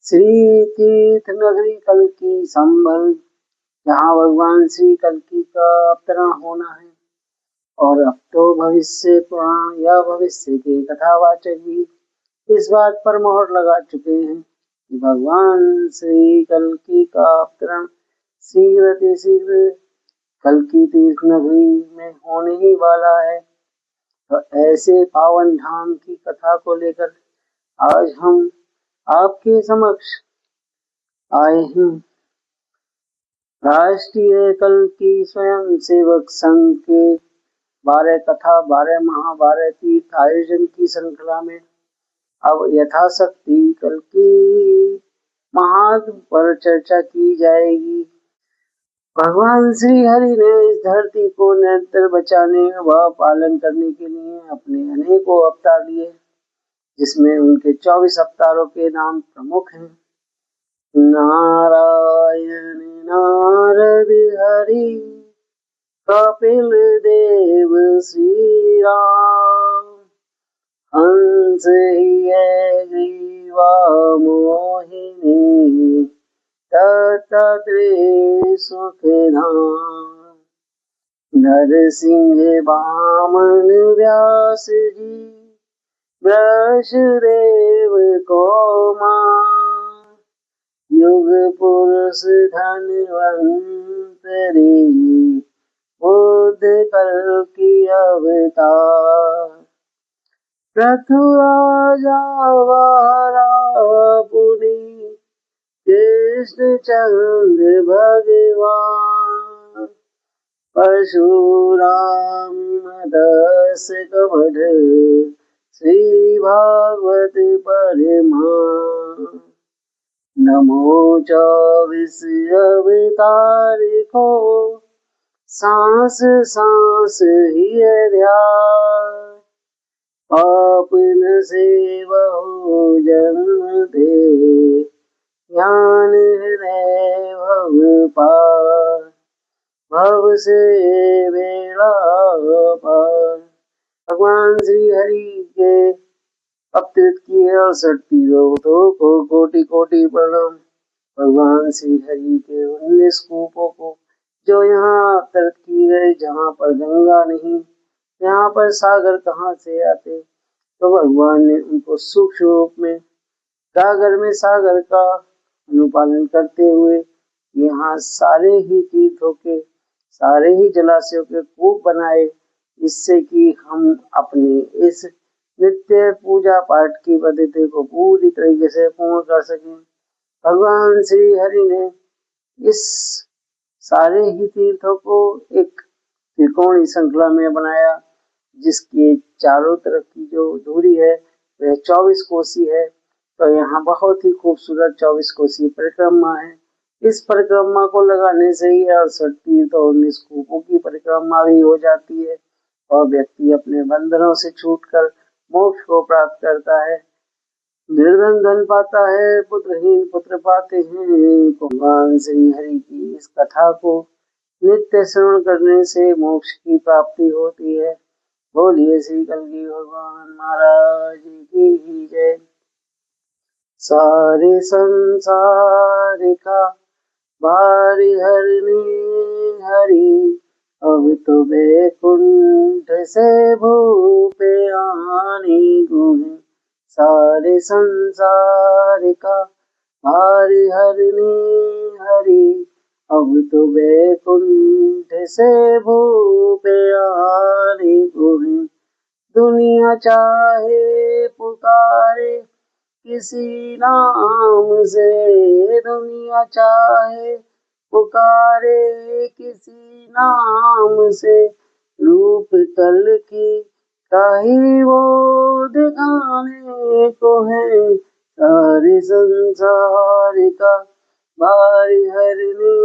श्री तीर्थ नगरी कल्कि संभल, जहाँ भगवान श्री कल्कि का अवतरण होना है। और अब तो भविष्य पुराण या भविष्य के कथावाचक भी इस बात पर मोहर लगा चुके हैं कि भगवान श्री कल्कि का अवतरण शीघ्र कल्कि तीर्थ नगरी में होने ही वाला है। तो ऐसे पावन धाम की कथा को लेकर आज हम आपके समक्ष आए हैं। राष्ट्रीय कल्कि स्वयं सेवक संघ के 12 कथा 12 महाभारत तीर्थ आयोजन की श्रृंखला में अब यथाशक्ति कल्कि महात्म पर चर्चा की जाएगी। भगवान श्री हरि ने इस धरती को निरंतर बचाने व पालन करने के लिए अपने अनेकों अवतार लिए, जिसमें उनके 24 अवतारों के नाम प्रमुख हैं। नारायण, नारद, हरि, कपिल देव, श्री राम। हंस ही है ग्रीवा मोहिनी, दत्तात्रेय सुखधाम। नरसिंह वामन व्यास जी, वृषदेव कौमा। युग पुरुष धनवंतरी, बुद्ध कल्कि अवतार। पृथुराजा वारापुरी, कृष्ण चंद्र भगवान। परशुराम दस कवध, श्री भागवत परमान। नमो 24 अवतार को, सांस सांस ही ध्यान। पाप न सेवहु जन्म दे, ज्ञान हृदय भव पार। भव से बेड़ा पार। भगवान श्री हरि के अवतरित किए 68 तीर्थों को कोटि कोटि प्रणाम। भगवान श्री हरि के 19 कूपों को जो यहाँ अवतरित किए गए, जहाँ पर गंगा नहीं, यहाँ पर सागर कहाँ से आते। तो भगवान ने उनको सूक्ष्म रूप में सागर में सागर का अनुपालन करते हुए यहाँ सारे ही तीर्थों के, सारे ही जलाशयों के कूप बनाए, जिससे कि हम अपने इस नित्य पूजा पाठ की पद्धति को पूरी तरीके से पूर्ण कर सकें। भगवान श्री हरि ने इस सारे ही तीर्थों को एक त्रिकोणीय श्रृंखला में बनाया, जिसके चारों तरफ की जो दूरी है वह 24 कोसी है। तो यहाँ बहुत ही खूबसूरत 24 कोसी परिक्रमा है। इस परिक्रमा को लगाने से ही 68 तीर्थ और 19 कूपों की परिक्रमा भी हो जाती है और व्यक्ति अपने बंधनों से छूटकर मोक्ष को प्राप्त करता है। निर्धन धन पाता है, पुत्रहीन पुत्र पाते हैं। भगवान श्री हरि की इस कथा को नित्य श्रवण करने से मोक्ष की प्राप्ति होती है। बोलिए श्री कल्कि भगवान महाराज की जय। सारे संसार का भारी हरने हरि, अब तो बैकुंठ से भूपे आने को है। सारे संसार का भारी हरने हरि, अब तो बैकुंठ से भूपे आने को है। दुनिया चाहे पुकारे किसी नाम से, दुनिया चाहे पुकारे किसी नाम से, रूप कल्कि का ही वो दिखाने को है। सारे संसार का भारी हरने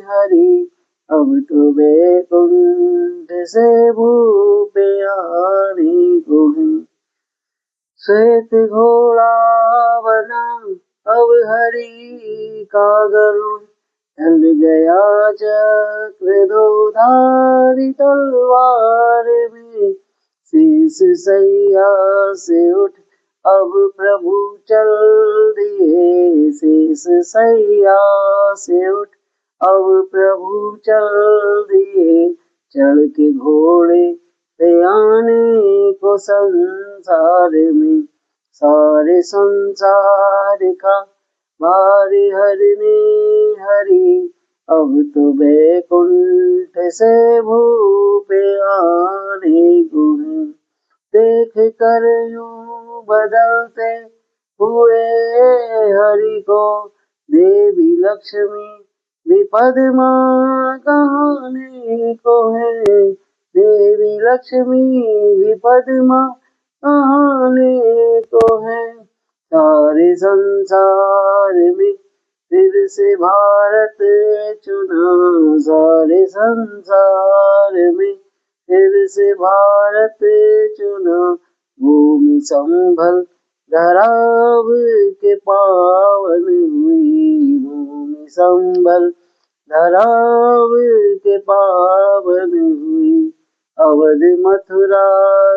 हरि, अब तो बैकुंठ से भूपे आने को है। श्वेत घोड़ा बना अब हरि का गरुड़, ढल गया चक्र दो धारी तलवार में। शीश सैया से उठ अब प्रभु चल दिए से, इस सैया से उठ, अब प्रभु चल दिए चढ़ के घोड़े पे आने को संसार में। सारे संसार का भार हरने हरि, अब तो बैकुंठ से भूपे आने को है। देख कर यूं बदलते हुए हरि को, देवी लक्ष्मी विपद माँ कहाने को है। देवी लक्ष्मी विपद माँ कहाने को है। सारे संसार में फिर से भारत चुना, सारे संसार में फिर से भारत चुना। भूमि संभल धराव के पावन हुई, भूमि संभल धराव के पावन हुई। अवध मथुरा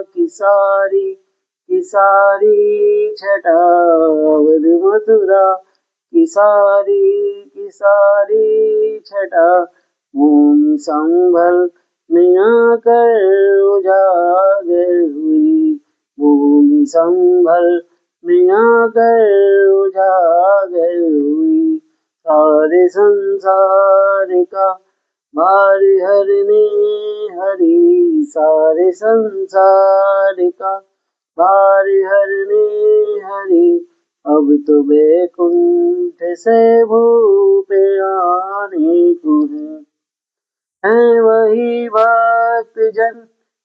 की सारी छटा, अवध मथुरा की सारी छटा। भूमि संभल में आकर उजागर हुई, भूमि संभल में आकर उजागर हुई। सारे संसार का भार हरने हरि, सारे संसार का भार हरने हरि, अब तो बैकुंठ से भूपे आने को है। वही भक्त जन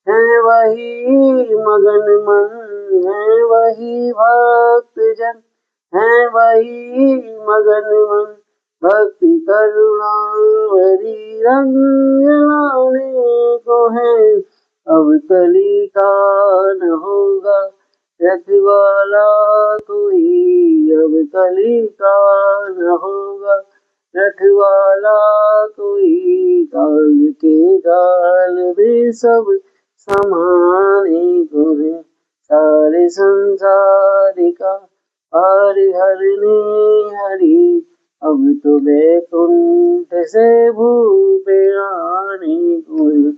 है वही मगन मन, है वही भक्त जन है वही मगन मन। भक्ति करुणा भरी रंग लाने को है, अब कली का न होगा रखवाला कोई, अब कली का न होगा रखवाला कोई। काल के काल में सब समाने को है, सारे संसार का भार हरने हरि, अब तो बैकुंठ से भूपे आने को है,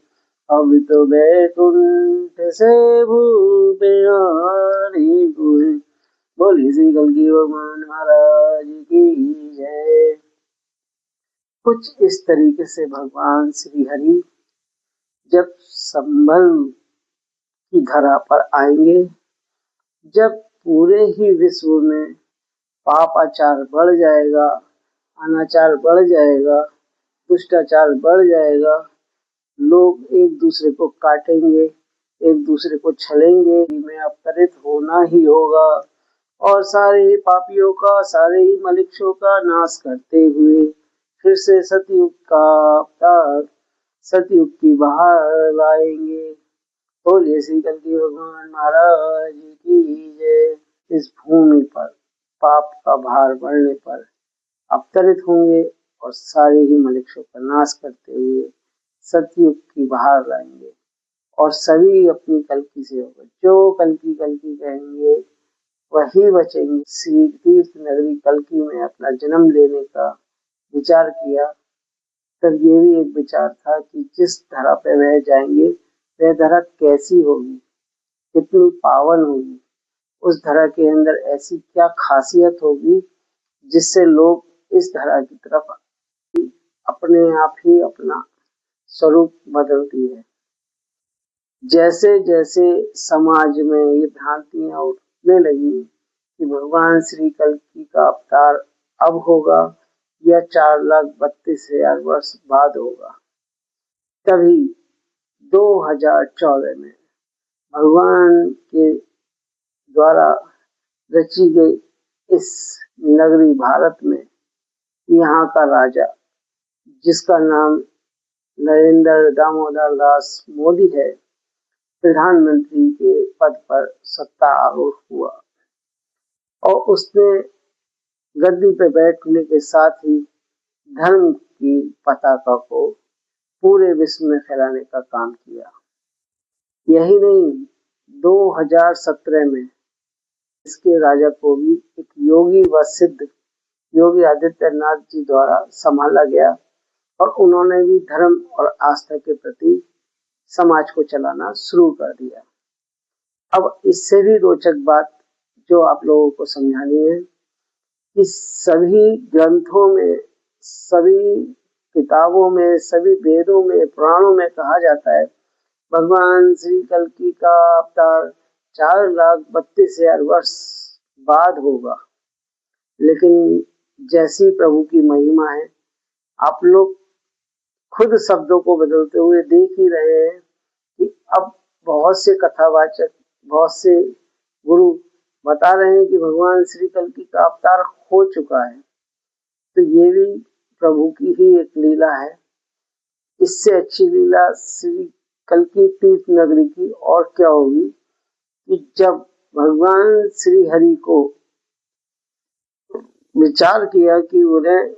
अब तो बैकुंठ से भूपे आने को है। बोलिए श्री कल्की भगवान महाराज की जय। कुछ इस तरीके से भगवान श्री हरि जब संभल की धरा पर आएंगे, जब पूरे ही विश्व में पापाचार बढ़ जाएगा, अनाचार बढ़ जाएगा, दुष्टाचार बढ़ जाएगा, लोग एक दूसरे को काटेंगे, एक दूसरे को छलेंगे, में अवतरित होना ही होगा और सारे ही पापियों का, सारे ही मलिक्षों का नाश करते हुए फिर से सतयुग का अवतार, सतयुग की बहार लाएंगे। बोलिए श्री कल्की भगवान महाराज की जय। इस भूमि पर पाप का भार बढ़ने पर अवतरित होंगे और सारे ही मलिक्षों का नाश करते हुए सतयुग की बहार लाएंगे और सभी अपनी कल्की से होकर जो कल्की कल्की कहेंगे वही बचेंगे। श्री तीर्थ नगरी कल्की में अपना जन्म लेने का विचार किया, तब ये भी एक विचार था कि जिस धरा पे वह जाएंगे वह धरा कैसी होगी, कितनी पावन होगी, उस धरा के अंदर ऐसी क्या खासियत होगी जिससे लोग इस धरा की तरफ अपने आप ही अपना स्वरूप बदलती है। जैसे जैसे समाज में ये भ्रांतियां उठने लगी कि भगवान श्री कल्की का अवतार अब होगा या 4,32,000 वर्ष बाद होगा, तभी 2014 में भगवान के द्वारा रची गई इस नगरी भारत में यहाँ का राजा, जिसका नाम नरेंद्र दामोदर दास मोदी है, प्रधानमंत्री के पद पर सत्ता आरूढ़ हुआ और उसने गद्दी पे बैठने के साथ ही धर्म की पताका को पूरे विश्व में फैलाने का काम किया। यही नहीं, 2017 में इसके राजा को भी एक योगी व सिद्ध योगी आदित्यनाथ जी द्वारा संभाला गया और उन्होंने भी धर्म और आस्था के प्रति समाज को चलाना शुरू कर दिया। अब इससे भी रोचक बात जो आप लोगों को समझानी है कि सभी ग्रंथों में, सभी किताबों में, सभी वेदों में, पुराणों में कहा जाता है भगवान श्री कल्कि का अवतार 4,32,000 वर्ष बाद होगा। लेकिन जैसी प्रभु की महिमा है, आप लोग खुद शब्दों को बदलते हुए देख ही रहे हैं कि अब बहुत से कथावाचक, बहुत से गुरु बता रहे हैं कि भगवान श्री कल्कि का अवतार हो चुका है। तो ये भी प्रभु की ही एक लीला है। इससे अच्छी लीला श्री कल्कि तीर्थ नगरी की और क्या होगी कि जब भगवान श्री हरि को विचार किया कि उन्हें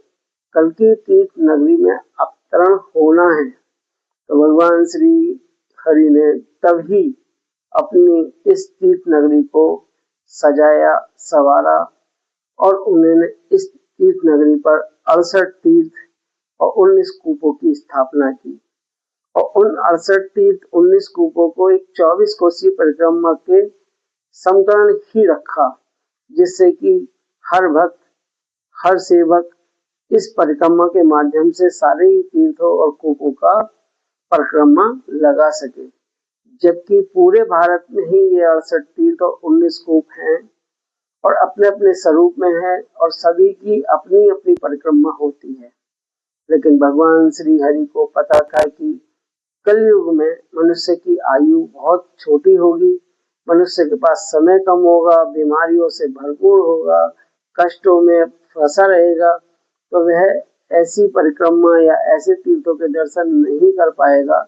कल्कि तीर्थ नगरी में अवतरण होना है, तो भगवान श्री हरि ने तभी अपनी इस तीर्थ नगरी को सजाया, संवारा और उन्होंने इस तीर्थ नगरी पर 68 तीर्थ और 19 कूपों की स्थापना की और उन 68 तीर्थ 19 कूपों को एक 24 कोसीय परिक्रमा के समकरण ही रखा, जिससे कि हर भक्त, हर सेवक इस परिक्रमा के माध्यम से सारे ही तीर्थों और कूपों का परिक्रमा लगा सके। जबकि पूरे भारत में ही ये 68 तीर्थ और 19 कूप हैं और अपने अपने स्वरूप में है और सभी की अपनी अपनी परिक्रमा होती है। लेकिन भगवान श्री हरि को पता था कि कलयुग में मनुष्य की आयु बहुत छोटी होगी, मनुष्य के पास समय कम होगा, बीमारियों से भरपूर होगा, कष्टों में फंसा रहेगा, तो वह ऐसी परिक्रमा या ऐसे तीर्थों के दर्शन नहीं कर पाएगा।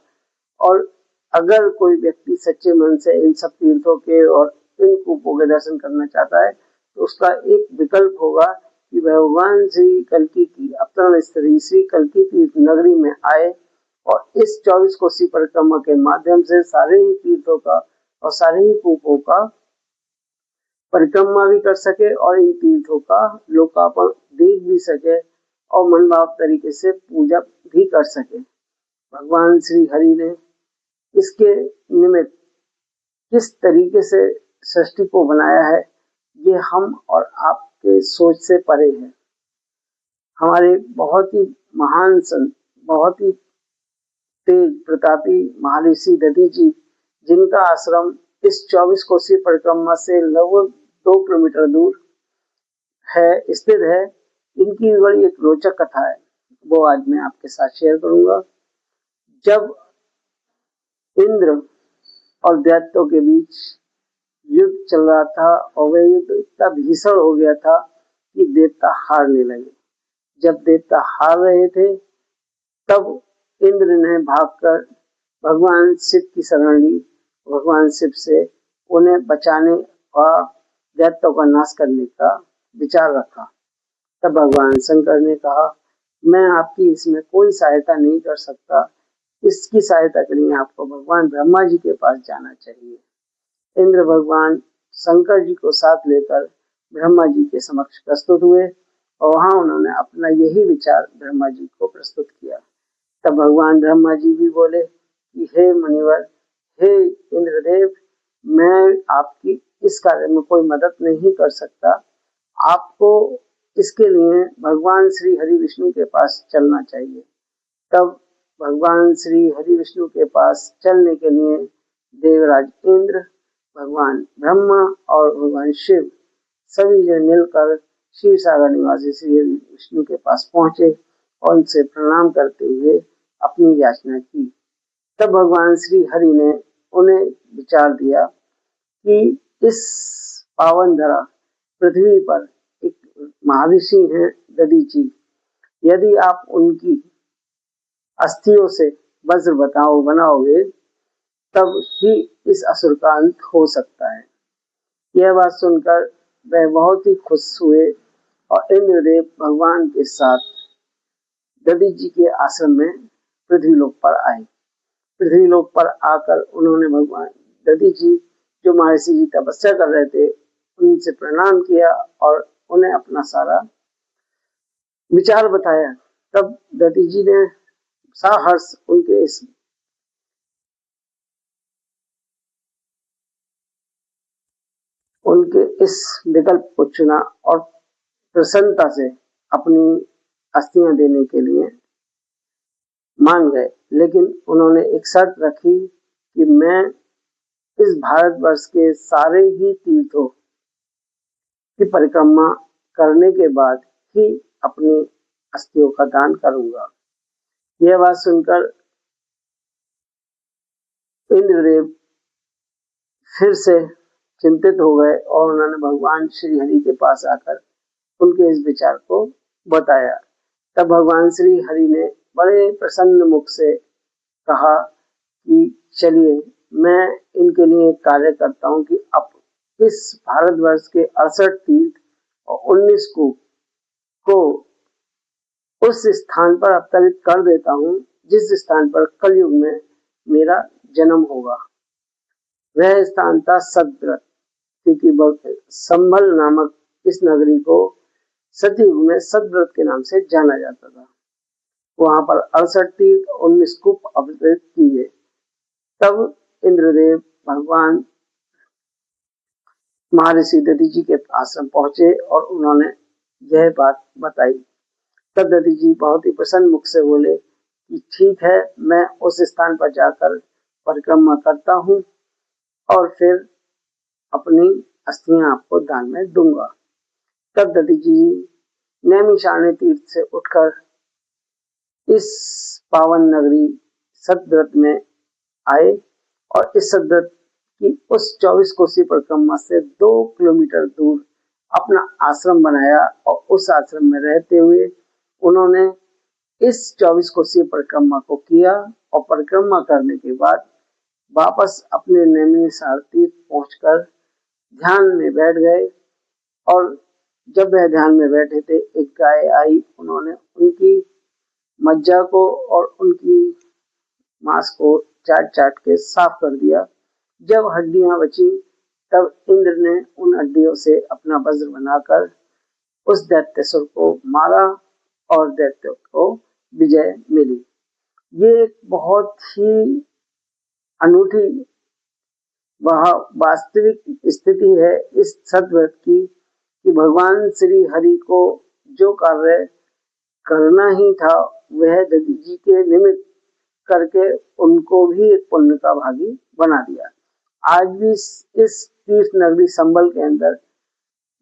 और अगर कोई व्यक्ति सच्चे मन से इन सब तीर्थों के और इन कूपों के दर्शन करना चाहता है तो उसका एक विकल्प होगा कि भगवान श्री कल्कि की अवतरण स्थली श्री कल्कि तीर्थ नगरी में आए और इस 24 कोसी परिक्रमा के माध्यम से सारे ही तीर्थों का और सारे ही कूपों का परिक्रमा भी कर सके और इन तीर्थों का लोकार्पण देख भी सके और मनभाव तरीके से पूजा भी कर सके। भगवान श्री हरि ने इसके निमित्त किस तरीके से सृष्टि को बनाया है, ये हम और आपके सोच से परे है। हमारे बहुत ही महान संत, बहुत ही तेज प्रतापी महर्षि दधि जी, जिनका आश्रम इस 24 कोसी परिक्रमा से लगभग 2 किलोमीटर दूर है, स्थित है, इनकी बड़ी एक रोचक कथा है, वो आज मैं आपके साथ शेयर करूंगा। जब इंद्र और दैत्यों के बीच युद्ध चल रहा था और वह युद्ध इतना भीषण हो गया था कि देवता हारने लगे। जब देवता हार रहे थे तब इंद्र ने भागकर भगवान शिव की शरण ली, भगवान शिव से उन्हें बचाने और दैत्यों का नाश करने का विचार रखा। तब भगवान शंकर ने कहा, मैं आपकी इसमें कोई सहायता नहीं कर सकता, इसकी सहायता के लिए आपको भगवान ब्रह्मा जी के पास जाना चाहिए। इंद्र भगवान शंकर जी को साथ लेकर ब्रह्मा जी के समक्ष प्रस्तुत हुए और वहां उन्होंने अपना यही विचार ब्रह्मा जी को प्रस्तुत किया। तब भगवान ब्रह्मा जी भी बोले कि हे मुनिवर, हे इंद्रदेव, मैं आपकी इस कार्य में कोई मदद नहीं कर सकता, आपको इसके लिए भगवान श्री हरि विष्णु के पास चलना चाहिए। तब भगवान श्री हरि विष्णु के पास चलने के लिए देवराज इंद्र, भगवान ब्रह्मा और भगवान शिव सभी जन मिलकर क्षीर सागर निवासी श्री हरि विष्णु के पास पहुंचे और उनसे प्रणाम करते हुए अपनी याचना की। तब भगवान श्री हरि ने उन्हें विचार दिया कि इस पावन धरा पृथ्वी पर एक महर्षि हैं दधि जी, यदि आप उनकी अस्थियों से वज्र बनाओगे तब ही इस असुर का अंत हो सकता है। यह बात सुनकर वह बहुत ही खुश हुए और इंद्रदेव भगवान के साथ दधि जी के आश्रम में पृथ्वीलोक पर आए। पृथ्वीलोक पर आकर उन्होंने भगवान दधि जी, जो महर्षि जी तपस्या कर रहे थे, उनसे प्रणाम किया और उन्हें अपना सारा विचार बताया। तब दत्ती जी ने सहर्ष उनके इस विकल्प को चुना और प्रसन्नता से अपनी अस्थियां देने के लिए मान गए। लेकिन उन्होंने एक शर्त रखी कि मैं इस भारतवर्ष के सारे ही तीर्थों की परिक्रमा करने के बाद ही अपनी अस्थियों का दान करूंगा। यह बात सुनकर इंद्रदेव फिर से चिंतित हो गए और उन्होंने भगवान श्री हरि के पास आकर उनके इस विचार को बताया। तब भगवान श्री हरि ने बड़े प्रसन्न मुख से कहा कि चलिए मैं इनके लिए एक कार्य करता हूँ कि अब इस भारतवर्ष के 68 तीर्थ और 19 कूप को उस स्थान पर अवतरित कर देता हूँ जिस स्थान पर कलयुग में मेरा जन्म होगा। वह स्थान था सतव्रत, क्योंकि संभल नामक इस नगरी को सतयुग में सतव्रत के नाम से जाना जाता था। वहां पर 68 तीर्थ 19 कूप अवतरित किए। तब इंद्रदेव भगवान महर्षि दधि जी के आश्रम पहुंचे और उन्होंने यह बात बताई। तब दधि जी बहुत ही प्रसन्न मुख से बोले कि ठीक है, मैं उस स्थान पर जाकर परिक्रमा करता हूँ और फिर अपनी अस्थियां आपको दान में दूंगा। तब दधि जी नैमिषारण्य तीर्थ से उठकर इस पावन नगरी सतव्रत में आए और इस सतव्रत की उस 24 कोसी परिक्रमा से 2 किलोमीटर दूर अपना आश्रम बनाया और उस आश्रम में रहते हुए उन्होंने इस 24 कोसी परिक्रमा को किया और परिक्रमा करने के बाद वापस अपने नैमिषारण्य तीर्थ पहुंचकर ध्यान में बैठ गए। और जब वह ध्यान में बैठे थे, एक गाय आई, उन्होंने उनकी मज्जा को और उनकी मांस को चाट चाट के साफ कर दिया। जब हड्डियां बची तब इंद्र ने उन हड्डियों से अपना वज्र बनाकर उस दैत्यासुर को मारा और दैत्य को विजय मिली। ये एक बहुत ही अनूठी वास्तविक स्थिति है इस सतव्रत की कि भगवान श्री हरि को जो कार्य करना ही था वह दधि जी के निमित्त करके उनको भी एक पुण्य का भागी बना दिया। आज भी इस तीर्थ नगरी संभल के अंदर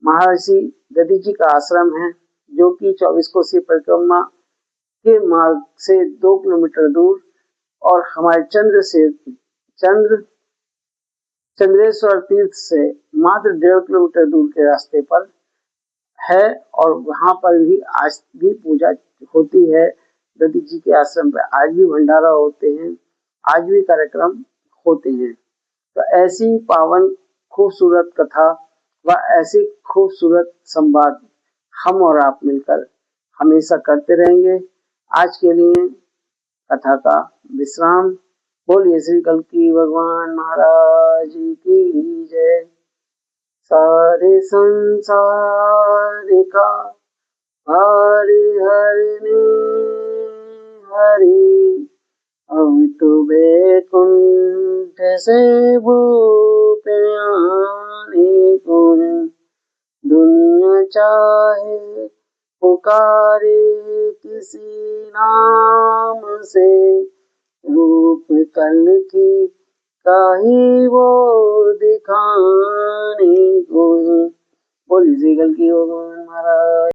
महर्षि दधि जी का आश्रम है, जो कि 24 कोसी परिक्रमा के मार्ग से 2 किलोमीटर दूर और हमारे चंद्रेश्वर तीर्थ से मात्र 1.5 किलोमीटर दूर के रास्ते पर है। और वहां पर भी आज भी पूजा होती है। दधि जी के आश्रम पर आज भी भंडारा होते हैं, आज भी कार्यक्रम होते हैं। तो ऐसी पावन खूबसूरत कथा व ऐसी खूबसूरत संवाद हम और आप मिलकर हमेशा करते रहेंगे। आज के लिए कथा का विश्राम। बोलिए श्री कल्की भगवान महाराज की जय। सारे संसार का हरि हरने हरि, अब तो बैकुंठ से भूप आने को दुनिया चाहे पुकारे किसी नाम से, रूप कल की काही वो दिखाने को। बोलिए श्री कल्की भगवान महाराज।